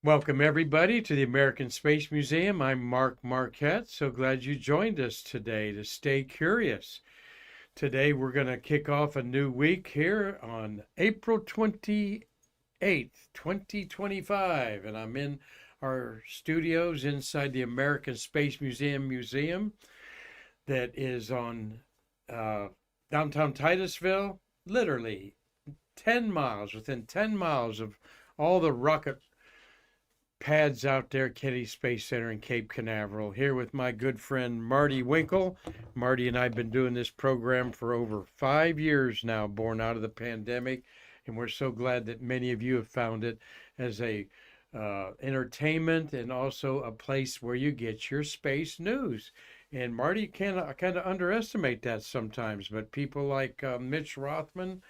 Welcome, everybody, to the American Space Museum. I'm Mark Marquette. So glad you joined us today to stay curious. Today, we're going to kick off a new week here on April 28th, 2025. And I'm in our studios inside the American Space Museum that is on downtown Titusville, literally 10 miles, within 10 miles of all the rocket pads out there, Kennedy Space Center in Cape Canaveral. Here with my good friend Marty Winkle. Marty and I have been doing this program for over 5 years now, born out of the pandemic, and we're so glad that many of you have found it as a entertainment and also a place where you get your space news. And Marty, kind of underestimate that sometimes, but people like Mitch Rothman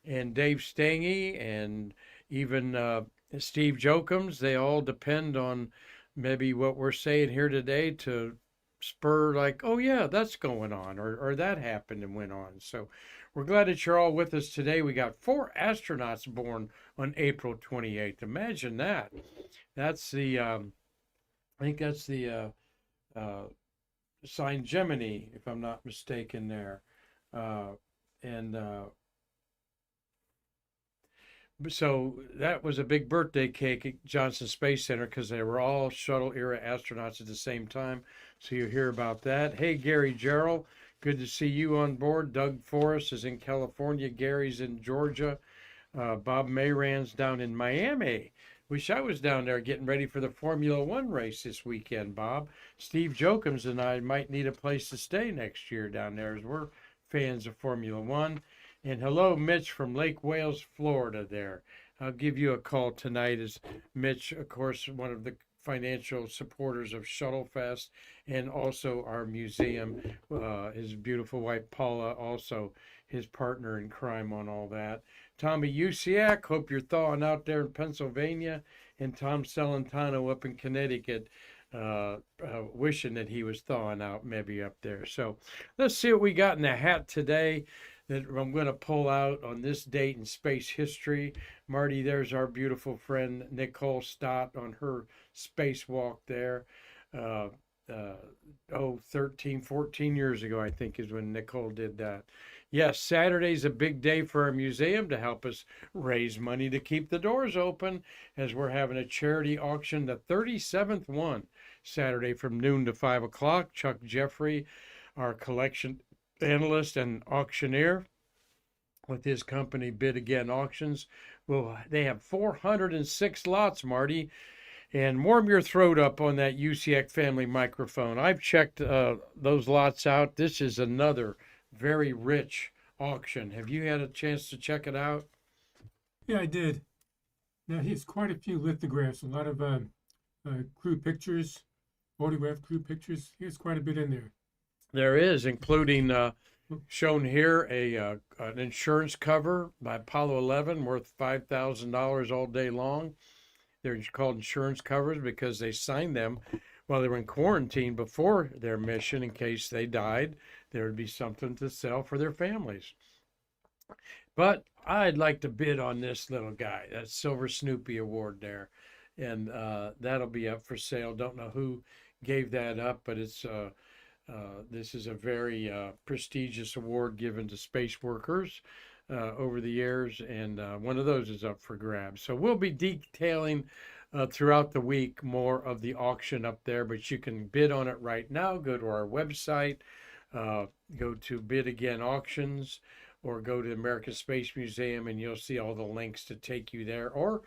and Dave Stange and even Steve Jokums, they all depend on maybe what we're saying here today to spur like, oh yeah, that's going on, or that happened and went on. So we're glad that you're all with us today. We got 4 astronauts born on April 28th. Imagine that. That's the I think that's the sign Gemini, if I'm not mistaken there. And So that was a big birthday cake at Johnson Space Center because they were all shuttle era astronauts at the same time. So you hear about that. Hey, Gary Gerald, good to see you on board. Doug Forrest is in California. Gary's in Georgia. Bob Mayran's down in Miami. Wish I was down there getting ready for the Formula One race this weekend, Bob. Steve Jokums and I might need a place to stay next year down there as we're fans of Formula One. And hello, Mitch from Lake Wales, Florida there. I'll give you a call tonight as Mitch, of course, one of the financial supporters of Shuttle Fest and also our museum. His beautiful wife, Paula, also his partner in crime on all that. Tommy Usiak, hope you're thawing out there in Pennsylvania. And Tom Celentano up in Connecticut, wishing that he was thawing out maybe up there. So let's see what we got in the hat today that I'm going to pull out on this date in space history. Marty, there's our beautiful friend Nicole Stott on her spacewalk there. Uh, 13, 14 years ago, I think, is when Nicole did that. Yes, Saturday's a big day for our museum to help us raise money to keep the doors open as we're having a charity auction, the 37th one, Saturday from noon to 5 o'clock. Chuck Jeffrey, our collection analyst and auctioneer with his company Bid Again Auctions. Well, they have 406 lots, Marty. And warm your throat up on that UCX family microphone. I've checked those lots out. This is another very rich auction. Have you had a chance to check it out? Yeah, I did. Now, here's quite a few lithographs, a lot of crew pictures, autographed crew pictures. Here's quite a bit in there. There is, including shown here an insurance cover by Apollo 11 worth $5,000 all day long. They're called insurance covers because they signed them while they were in quarantine before their mission in case they died. There would be something to sell for their families. But I'd like to bid on this little guy, that Silver Snoopy Award there. And that'll be up for sale. Don't know who gave that up, but this is a very prestigious award given to space workers over the years, and one of those is up for grabs. So we'll be detailing throughout the week more of the auction up there, but you can bid on it right now. Go to our website, go to Bid Again Auctions, or go to American Space Museum, and you'll see all the links to take you there. Or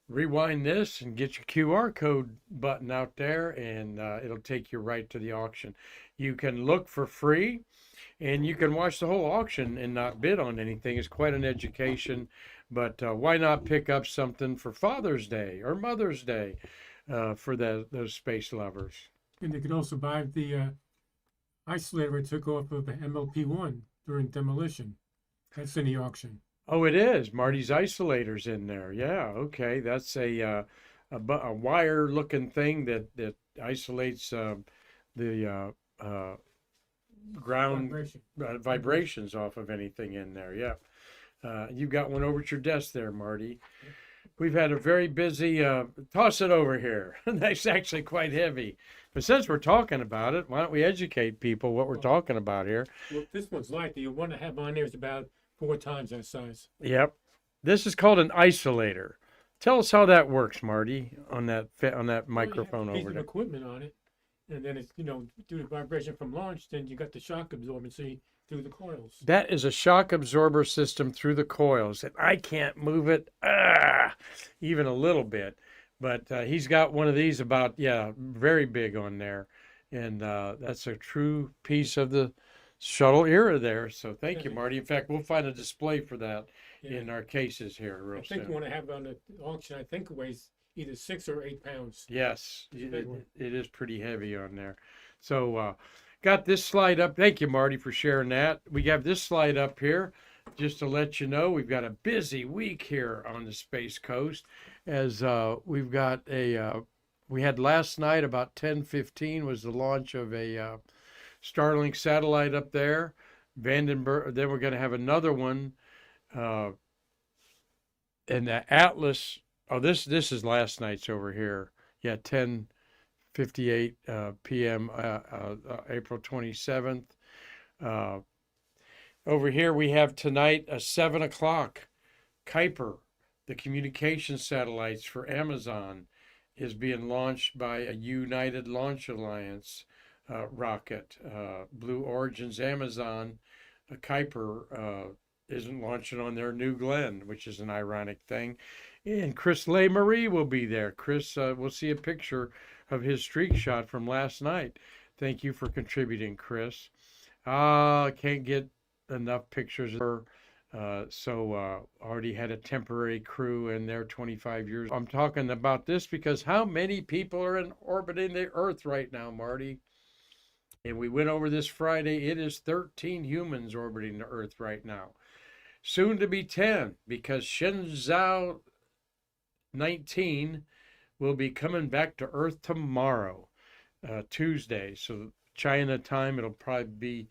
rewind this and get your QR code button out there, and it'll take you right to the auction. You can look for free, and you can watch the whole auction and not bid on anything. It's quite an education, but why not pick up something for Father's Day or Mother's Day for those space lovers? And they could also buy the isolator it took off of the MLP-1 during demolition. That's in the auction. Oh, it is. Marty's isolator's in there. Yeah, okay. That's a wire-looking thing that isolates the ground Vibration. vibrations off of anything in there. Yeah. You've got one over at your desk there, Marty. We've had a very busy, toss it over here. That's actually quite heavy. But since we're talking about it, why don't we educate people what we're Well, talking about here? well, this one's light. The one I have on there is about 4 times that size. Yep. This is called an isolator. Tell us how that works, Marty, on that Well, you have microphone a piece over of there. equipment on it, and then it's, due to vibration from launch, then you got the shock absorbency through the coils. That is a shock absorber system through the coils, and I can't move it even a little bit. But he's got one of these about, yeah, very big on there. And that's a true piece of the shuttle era there. So thank you, Yeah. Marty. In fact, we'll find a display for that Yeah. in our cases here I real think the soon. one I have on the auction, I think it weighs either 6 or 8 pounds. Yes, It's a big one. it is pretty heavy on there. So, got this slide up. Thank you, Marty, for sharing that. We have this slide up here just to let you know we've got a busy week here on the Space Coast as we've got we had last night about 10:15 was the launch of a Starlink satellite up there. Vandenberg, then we're going to have another one uh, and the Atlas. Oh, this is last night's over here. Yeah, 10:58 p.m. April 27th. Uh, Over here we have tonight a 7 o'clock. Kuiper, the communication satellites for Amazon, is being launched by a United Launch Alliance rocket. Blue Origin's Amazon, Kuiper isn't launching on their New Glenn, which is an ironic thing. And Chris LeMarie will be there. Chris, we'll see a picture of his streak shot from last night. Thank you for contributing, Chris. Can't get enough pictures of her. Already had a temporary crew in there 25 years. I'm talking about this because how many people are orbiting the Earth right now, Marty? And we went over this Friday. It is 13 humans orbiting the Earth right now. Soon to be 10 because Shenzhou 19 will be coming back to Earth tomorrow, Tuesday. So China time, it'll probably be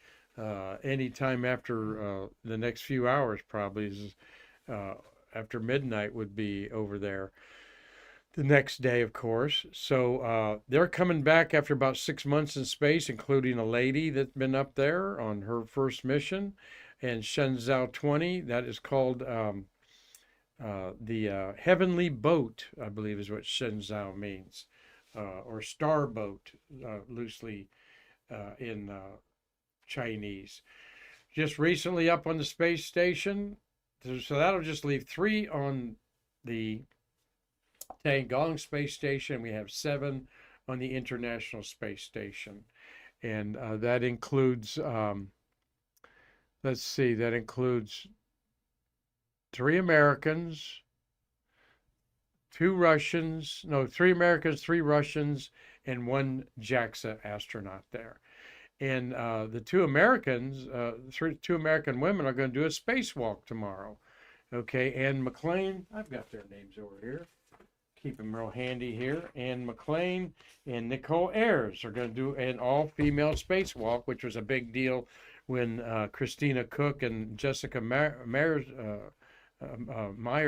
any time after the next few hours, probably after midnight would be over there. The next day, of course. So they're coming back after about 6 months in space, including a lady that's been up there on her first mission. And Shenzhou 20, that is called the Heavenly Boat, I believe is what Shenzhou means, or Star Boat, loosely in Chinese. Just recently up on the space station. So that'll just leave 3 on the Tiangong space station. We have 7 on the International Space Station. And that includes, let's see, that includes 3 Americans, 3 Americans, 3 Russians, and 1 JAXA astronaut there. And the 2 Americans, 2 American women are going to do a spacewalk tomorrow. Okay, Anne McLean, I've got their names over here. Keep them real handy here. Anne McLean and Nicole Ayers are going to do an all-female spacewalk, which was a big deal when Christina Cook and Jessica Meyer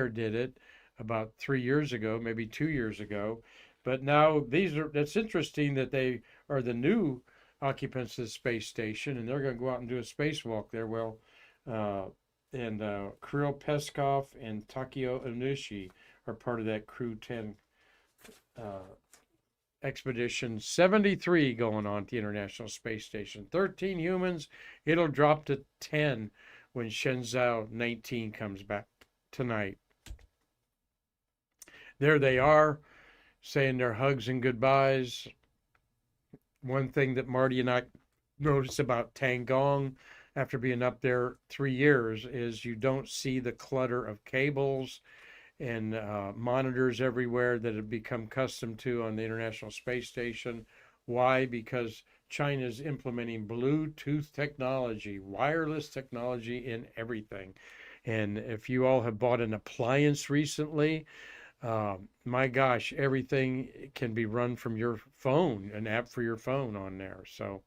did it about 3 years ago, maybe 2 years ago. But now that's interesting that they are the new occupants of the space station, and they're going to go out and do a spacewalk there. Well, and Kirill Peskov and Takio Onushi are part of that Crew 10 expedition. 73 going on at the International Space Station. 13 humans. It'll drop to 10 when Shenzhou 19 comes back tonight. There they are, saying their hugs and goodbyes. One thing that Marty and I noticed about Tiangong after being up there 3 years is you don't see the clutter of cables and monitors everywhere that have become accustomed to on the International Space Station. Why? Because China is implementing Bluetooth technology, wireless technology in everything. And if you all have bought an appliance recently, my gosh, everything can be run from your phone, an app for your phone on there. So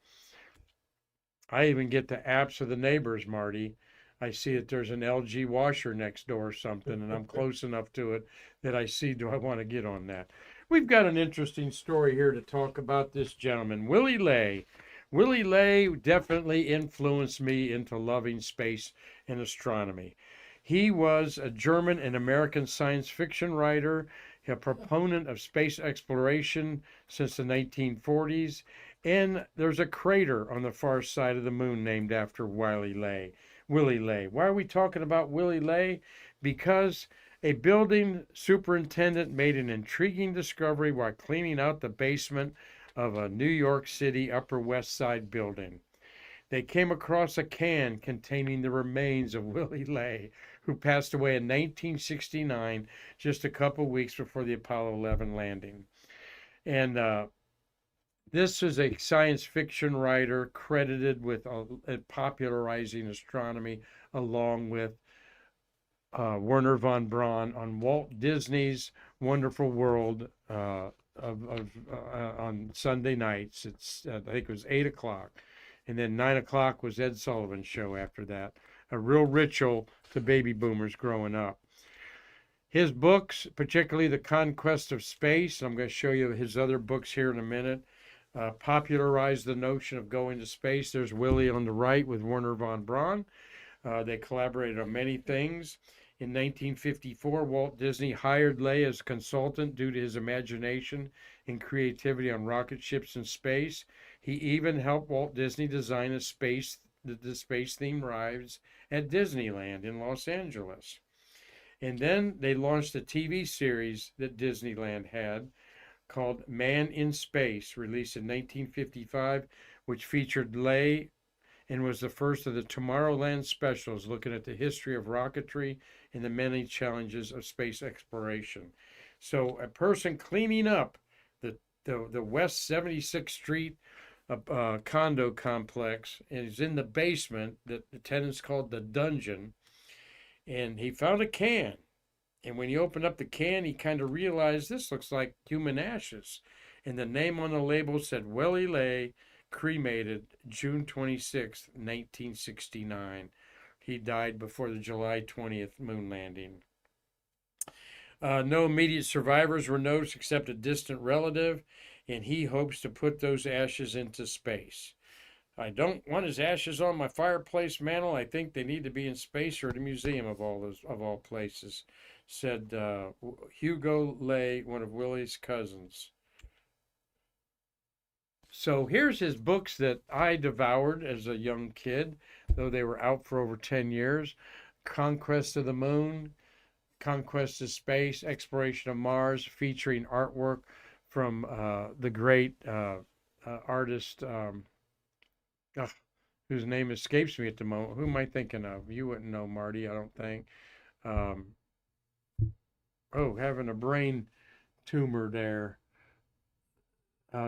I even get the apps of the neighbors, Marty. I see that there's an LG washer next door or something, and I'm close enough to it that I see, do I want to get on that? We've got an interesting story here to talk about this gentleman, Willy Ley. Willy Ley definitely influenced me into loving space and astronomy. He was a German and American science fiction writer, a proponent of space exploration since the 1940s, and there's a crater on the far side of the moon named after Willy Ley. Willy Ley. Why are we talking about Willy Ley? Because a building superintendent made an intriguing discovery while cleaning out the basement of a New York City Upper West Side building. They came across a can containing the remains of Willy Ley, who passed away in 1969, just a couple weeks before the Apollo 11 landing. And this is a science fiction writer credited with popularizing astronomy along with Werner von Braun on Walt Disney's Wonderful World on Sunday nights. It's I think it was 8 o'clock, and then 9 o'clock was Ed Sullivan's show after that. A real ritual to baby boomers growing up. His books, particularly The Conquest of Space, I'm going to show you his other books here in a minute, popularized the notion of going to space. There's Willie on the right with Werner von Braun. They collaborated on many things. In 1954, Walt Disney hired Ley as consultant due to his imagination and creativity on rocket ships in space. He even helped Walt Disney design the space-themed rides at Disneyland in Los Angeles. And then they launched a TV series that Disneyland had called Man in Space, released in 1955, which featured Ley and was the first of the Tomorrowland specials looking at the history of rocketry and the many challenges of space exploration. So a person cleaning up the West 76th Street condo complex and is in the basement that the tenants called the dungeon, and he found a can. And when he opened up the can, he kind of realized this looks like human ashes. And the name on the label said Willy Ley, cremated June 26, 1969. He died before the July 20th moon landing. No immediate survivors were noticed except a distant relative, and he hopes to put those ashes into space. I don't want his ashes on my fireplace mantle. I think they need to be in space or at a museum of all places, said Hugo Ley, one of Willie's cousins. So here's his books that I devoured as a young kid, though they were out for over 10 years. Conquest of the Moon, Conquest of Space, Exploration of Mars, featuring artwork from the great artist whose name escapes me at the moment. Who am I thinking of? You wouldn't know, Marty, I don't think. Having a brain tumor there.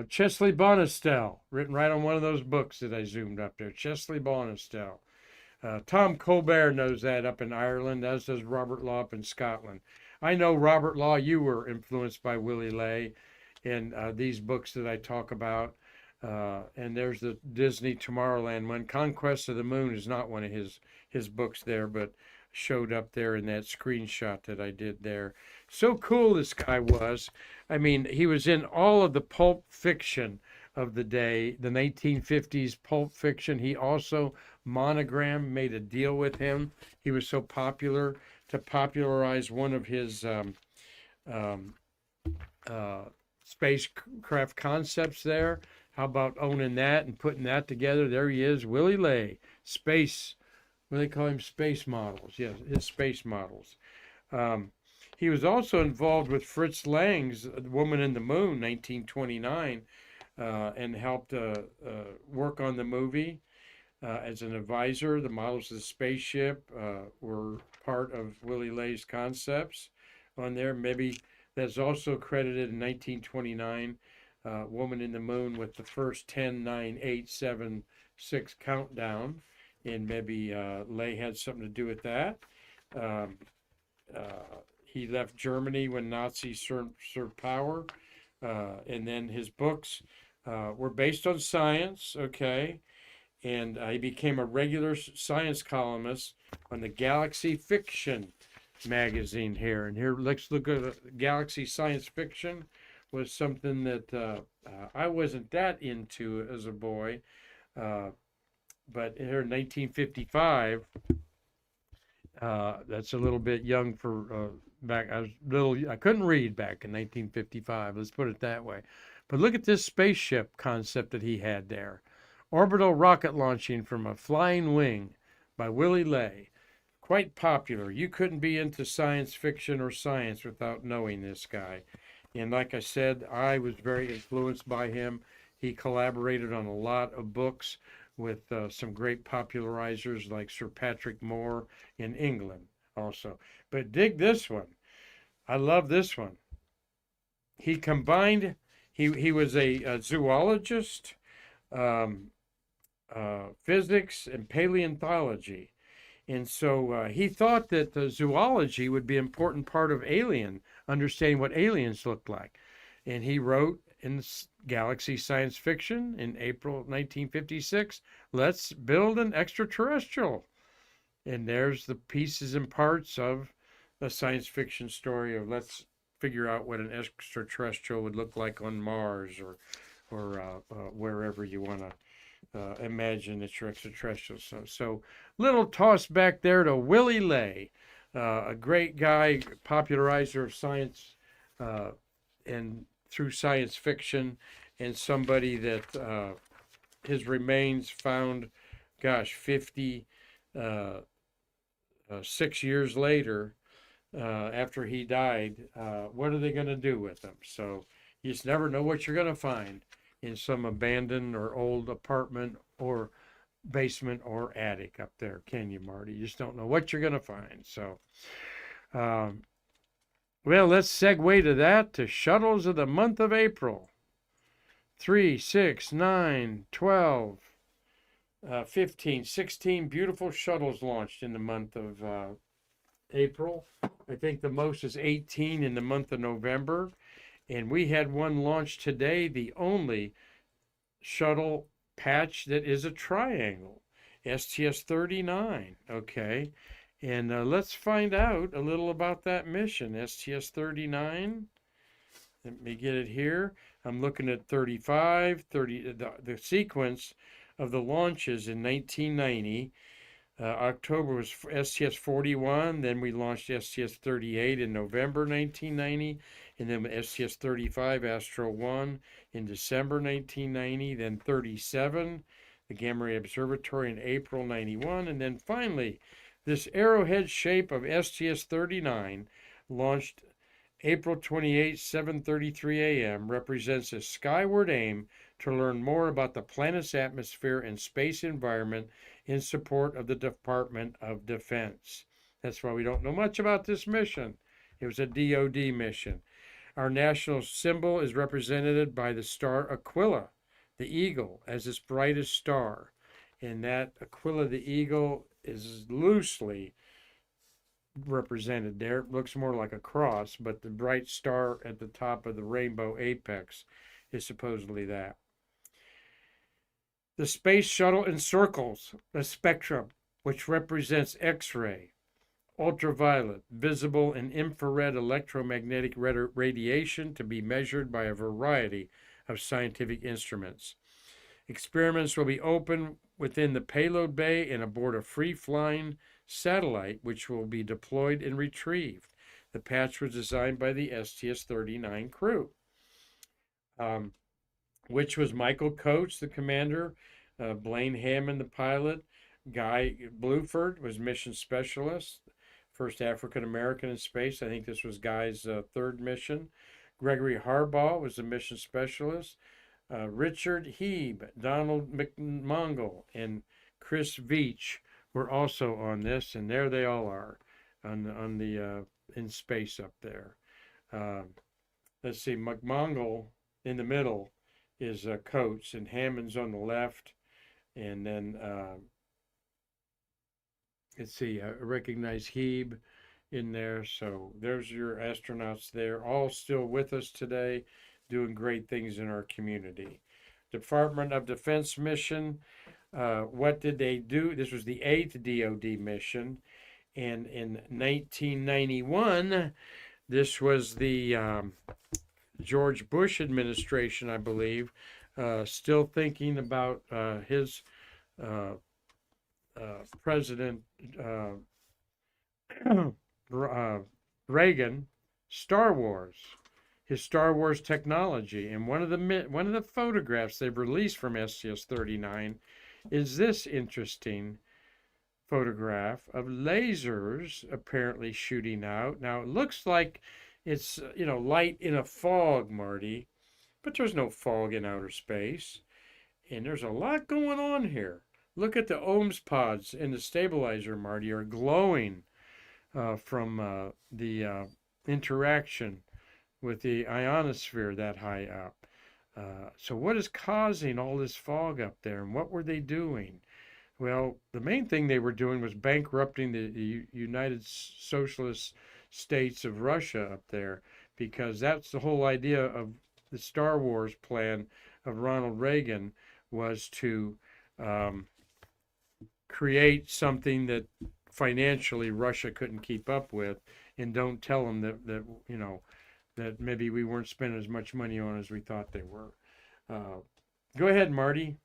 Chesley Bonestell, written right on one of those books that I zoomed up there. Chesley Bonestell. Tom Colbert knows that up in Ireland, as does Robert Law up in Scotland. I know, Robert Law, you were influenced by Willy Ley in these books that I talk about. And there's the Disney Tomorrowland one. Conquest of the Moon is not one of his books there, but showed up there in that screenshot that I did there. So cool this guy was. I mean, he was in all of the pulp fiction of the day, the 1950s pulp fiction. He also, Monogram made a deal with him. He was so popular to popularize one of his spacecraft concepts there. How about owning that and putting that together? There he is, Willy Ley, space. What do they call him? Space models. Yes, his space models. He was also involved with Fritz Lang's Woman in the Moon, 1929, and helped work on the movie as an advisor. The models of the spaceship were part of Willy Ley's concepts on there. Maybe that's also credited in 1929, Woman in the Moon with the first 10, 9, 8, 7, 6 countdown. And maybe Ley had something to do with that. He left Germany when Nazis served power. And then his books were based on science, okay? and he became a regular science columnist on the Galaxy Fiction magazine here. And here, let's look at Galaxy Science Fiction. Was something that I wasn't that into as a boy, but here in 1955, that's a little bit young for back. I couldn't read back in 1955. Let's put it that way. But look at this spaceship concept that he had there. Orbital rocket launching from a flying wing by Willie Ley. Quite popular. You couldn't be into science fiction or science without knowing this guy. And like I said, I was very influenced by him. He collaborated on a lot of books with some great popularizers like Sir Patrick Moore in England also. But dig this one. I love this one. He combined, he was a zoologist, physics, and paleontology. And so he thought that the zoology would be an important part of understanding what aliens looked like. And he wrote in Galaxy Science Fiction in April 1956, let's build an extraterrestrial. And there's the pieces and parts of the science fiction story of let's figure out what an extraterrestrial would look like on Mars or wherever you want to imagine that you're extraterrestrial. So little toss back there to Willie Ley, a great guy, popularizer of science and through science fiction, and somebody that his remains found, 6 years later, after he died. What are they going to do with them? So you just never know what you're going to find in some abandoned or old apartment or basement or attic up there, can you, Marty? You just don't know what you're going to find. So, well, let's segue to that, to shuttles of the month of April. 3, 6, 9, 12, 15, 16 beautiful shuttles launched in the month of April. I think the most is 18 in the month of November. And we had one launched today, the only shuttle patch that is a triangle, STS-39. Okay. And let's find out a little about that mission, STS-39. Let me get it here. I'm looking at 35, the sequence of the launches in 1990. October was STS-41, then we launched STS-38 in November 1990, and then STS-35 Astro 1 in December 1990, then 37, the Gamma Ray Observatory in April 91, and then finally, this arrowhead shape of STS-39 launched April 28, 7:33 a.m., represents a skyward aim to learn more about the planet's atmosphere and space environment in support of the Department of Defense. That's why we don't know much about this mission. It was a DoD mission. Our national symbol is represented by the star Aquila, the eagle, as its brightest star. And that Aquila the eagle is loosely represented there. It looks more like a cross, but the bright star at the top of the rainbow apex is supposedly that. The space shuttle encircles a spectrum which represents X-ray, ultraviolet, visible, and infrared electromagnetic radiation to be measured by a variety of scientific instruments. Experiments will be open within the payload bay and aboard a free-flying satellite which will be deployed and retrieved. The patch was designed by the STS-39 crew, which was Michael Coates, the commander, Blaine Hammond, the pilot, Guy Bluford was mission specialist, first African-American in space. I think this was Guy's third mission. Gregory Harbaugh was the mission specialist. Richard Heeb, Donald McMongle, and Chris Veach were also on this, and there they all are on the in space up there. Let's see, McMongle in the middle is Coates, and Hammond's on the left, and then let's see, I recognize Heeb in there. So there's your astronauts there, all still with us today, doing great things in our community. Department of Defense mission. What did they do? This was the 8th DoD mission. And in 1991, this was the George Bush administration, I believe, still thinking about his uh, President uh, Reagan, Star Wars, his Star Wars technology, and one of the photographs they've released from STS-39 is this interesting photograph of lasers apparently shooting out. Now it looks like it's light in a fog, Marty, but there's no fog in outer space, and there's a lot going on here. Look at the ohms pods in the stabilizer, Marty, are glowing from the interaction with the ionosphere that high up. So what is causing all this fog up there, and what were they doing? Well, the main thing they were doing was bankrupting the United Socialist States of Russia up there, because that's the whole idea of the Star Wars plan of Ronald Reagan, was to create something that financially Russia couldn't keep up with, and don't tell them that maybe we weren't spending as much money on as we thought they were. Go ahead, Marty.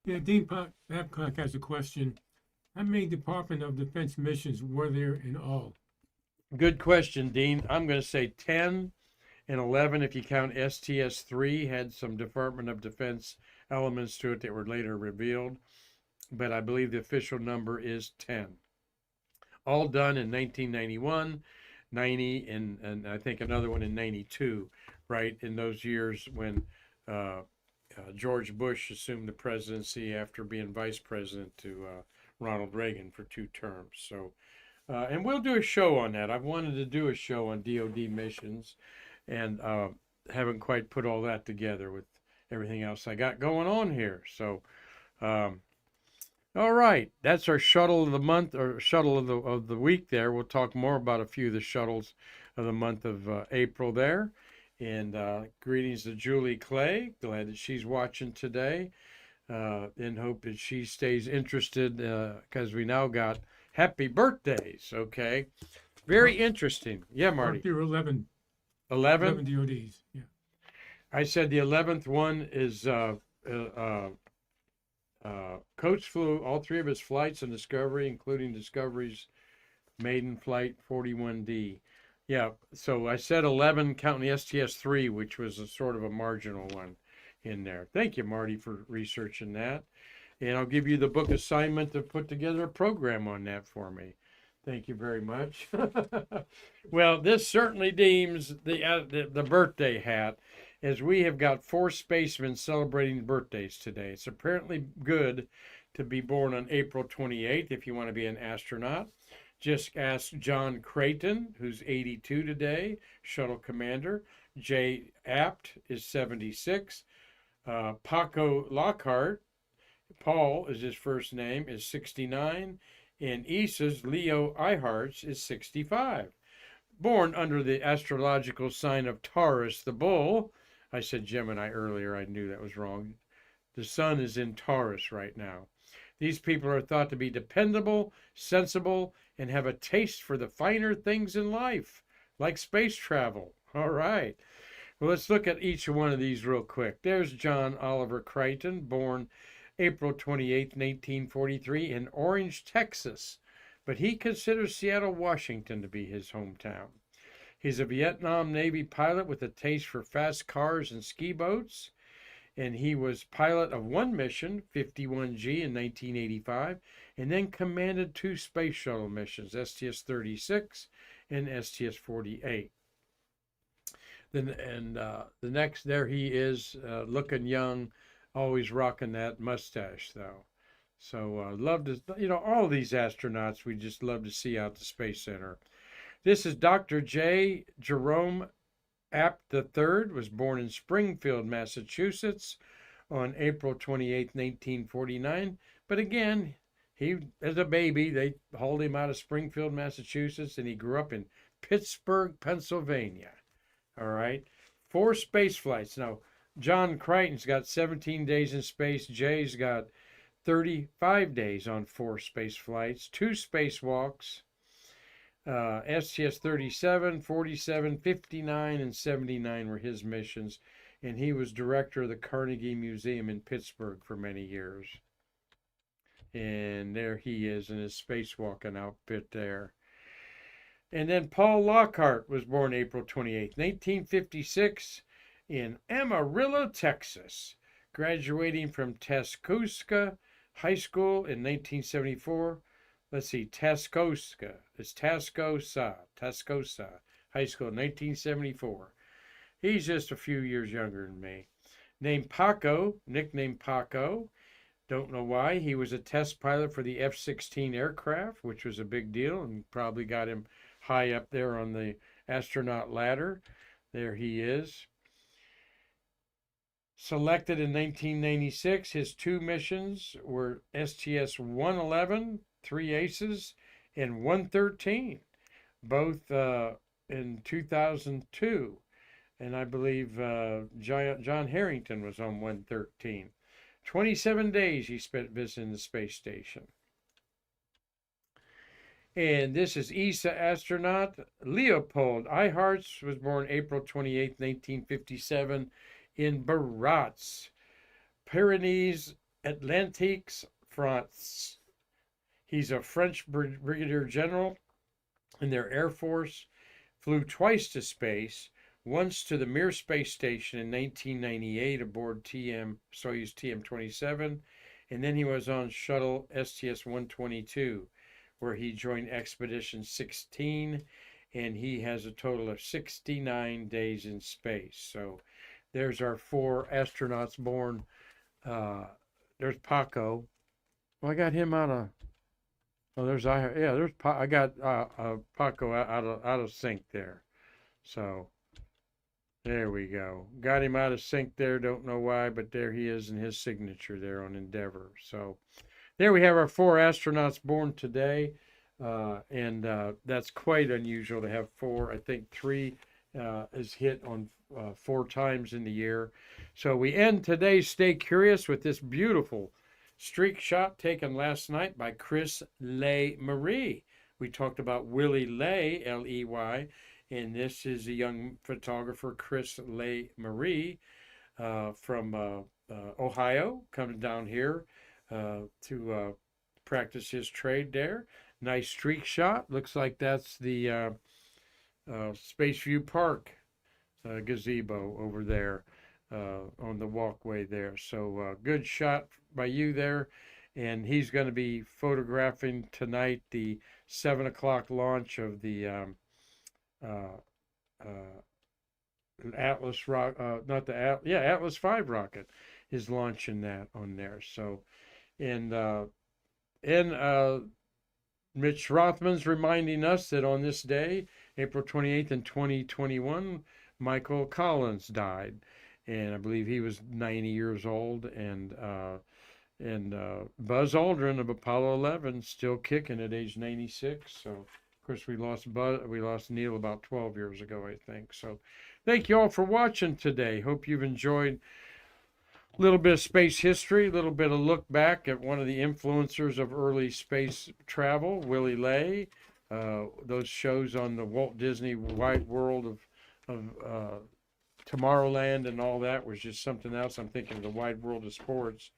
Yeah, Dean Babcock has a question. How many Department of Defense missions were there in all? Good question, Dean. I'm going to say 10 and 11 if you count STS-3, had some Department of Defense elements to it that were later revealed, but I believe the official number is 10. All done in 1991, 90, and I think another one in 92, right, in those years when George Bush assumed the presidency after being vice president to Ronald Reagan for 2 terms. So, and we'll do a show on that. I've wanted to do a show on DoD missions, and haven't quite put all that together with everything else I got going on here. So, all right, that's our shuttle of the month, or shuttle of the week. There, we'll talk more about a few of the shuttles of the month of April there. And greetings to Julie Clay. Glad that she's watching today, and hope that she stays interested, because we now got happy birthdays. Okay, very interesting. Yeah, Marty. There were 11. 11 DODs. Yeah. I said the 11th one is Coach flew all 3 of his flights on Discovery, including Discovery's maiden flight 41D. Yeah, so I said 11 counting the STS-3, which was a sort of a marginal one in there. Thank you, Marty, for researching that. And I'll give you the book assignment to put together a program on that for me. Thank you very much. Well, this certainly deems the birthday hat, as we have got 4 spacemen celebrating birthdays today. It's apparently good to be born on April 28th if you want to be an astronaut. Just ask John Creighton, who's 82 today, shuttle commander. Jay Apt is 76. Paco Lockhart, Paul is his first name, is 69. And Issa's Leo Eilharts is 65. Born under the astrological sign of Taurus the bull. I said Gemini earlier. I knew that was wrong. The sun is in Taurus right now. These people are thought to be dependable, sensible, and have a taste for the finer things in life, like space travel. All right. Well, let's look at each one of these real quick. There's John Oliver Creighton, born April 28, 1943, in Orange, Texas, but he considers Seattle, Washington to be his hometown. He's a Vietnam Navy pilot with a taste for fast cars and ski boats, and he was pilot of one mission, 51G, in 1985, and then commanded 2 space shuttle missions, STS-36 and STS-48. The next, there he is, looking young, always rocking that mustache, though. So love to, all these astronauts we just love to see out the Space Center. This is Dr. J. Jerome Apt III, was born in Springfield, Massachusetts on April 28, 1949. But again, he, as a baby, they hauled him out of Springfield, Massachusetts, and he grew up in Pittsburgh, Pennsylvania. All right. 4 space flights. Now, John Crichton's got 17 days in space. Jay's got 35 days on 4 space flights, 2 spacewalks, STS 37, 47, 59, and 79 were his missions. And he was director of the Carnegie Museum in Pittsburgh for many years. And there he is in his spacewalking outfit there. And then Paul Lockhart was born April 28, 1956, in Amarillo, Texas, graduating from Tascosa High School in 1974. Let's see, Tascosa. It's Tascosa High School in 1974. He's just a few years younger than me. Named Paco, nicknamed Paco. Don't know why. He was a test pilot for the F-16 aircraft, which was a big deal and probably got him high up there on the astronaut ladder. There he is. Selected in 1996, his 2 missions were STS-111, 3 aces, and 113, both in 2002. And I believe John Harrington was on 113. 27 days he spent visiting the space station. And this is ESA astronaut Leopold Eyharts, was born April 28, 1957, in Barats, Pyrenees Atlantiques, France. He's a French brigadier general in their Air Force, flew twice to space, once to the Mir space station in 1998 aboard Soyuz TM-27, and then he was on shuttle STS-122, where he joined Expedition 16, and he has a total of 69 days in space. So there's our 4 astronauts born. There's Paco. Well, I got him out of. Oh, there's I got Paco out of sync there. So there we go. Got him out of sync there. Don't know why, but there he is in his signature there on Endeavour. So there we have our 4 astronauts born today. And that's quite unusual to have 4. I think 3 is hit on 4 times in the year. So we end today's Stay Curious with this beautiful streak shot taken last night by Chris Lay-Marie. We talked about Willie Ley, L-E-Y, and this is a young photographer, Chris Lay-Marie, from Ohio, coming down here to practice his trade there. Nice streak shot. Looks like that's the Spaceview Park gazebo over there on the walkway there. So good shot by you there. And he's going to be photographing tonight the 7 o'clock launch of the Atlas Atlas V rocket is launching that on there. So, and Mitch Rothman's reminding us that on this day, April 28th in 2021, Michael Collins died, and I believe he was 90 years old. And Buzz Aldrin of Apollo 11 still kicking at age 96. So, of course, we lost Neil about 12 years ago, I think. So, thank you all for watching today. Hope you've enjoyed a little bit of space history, a little bit of look back at one of the influencers of early space travel, Willie Ley. Those shows on the Walt Disney Wide World of Tomorrowland and all that was just something else. I'm thinking of the Wide World of Sports.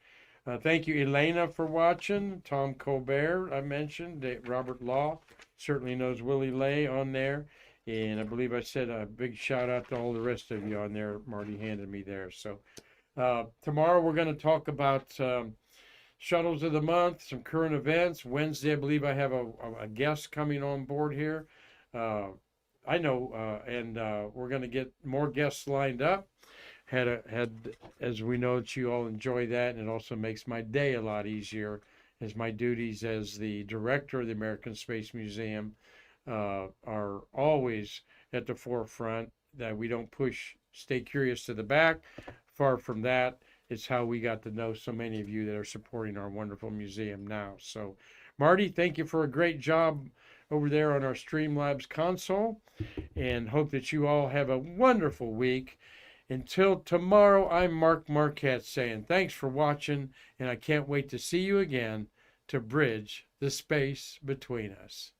Thank you, Elena, for watching. Tom Colbert, I mentioned. Robert Law certainly knows Willie Ley on there. And I believe I said a big shout out to all the rest of you on there. Marty handed me there. So tomorrow we're going to talk about Shuttles of the Month, some current events. Wednesday, I believe I have a guest coming on board here. I know, and we're going to get more guests lined up. As we know that you all enjoy that, and it also makes my day a lot easier, as my duties as the director of the American Space Museum are always at the forefront, that we don't push Stay Curious to the back. Far from that. It's how we got to know so many of you that are supporting our wonderful museum now. So, Marty, thank you for a great job over there on our Streamlabs console, and hope that you all have a wonderful week. Until tomorrow, I'm Mark Marquette saying thanks for watching, and I can't wait to see you again to bridge the space between us.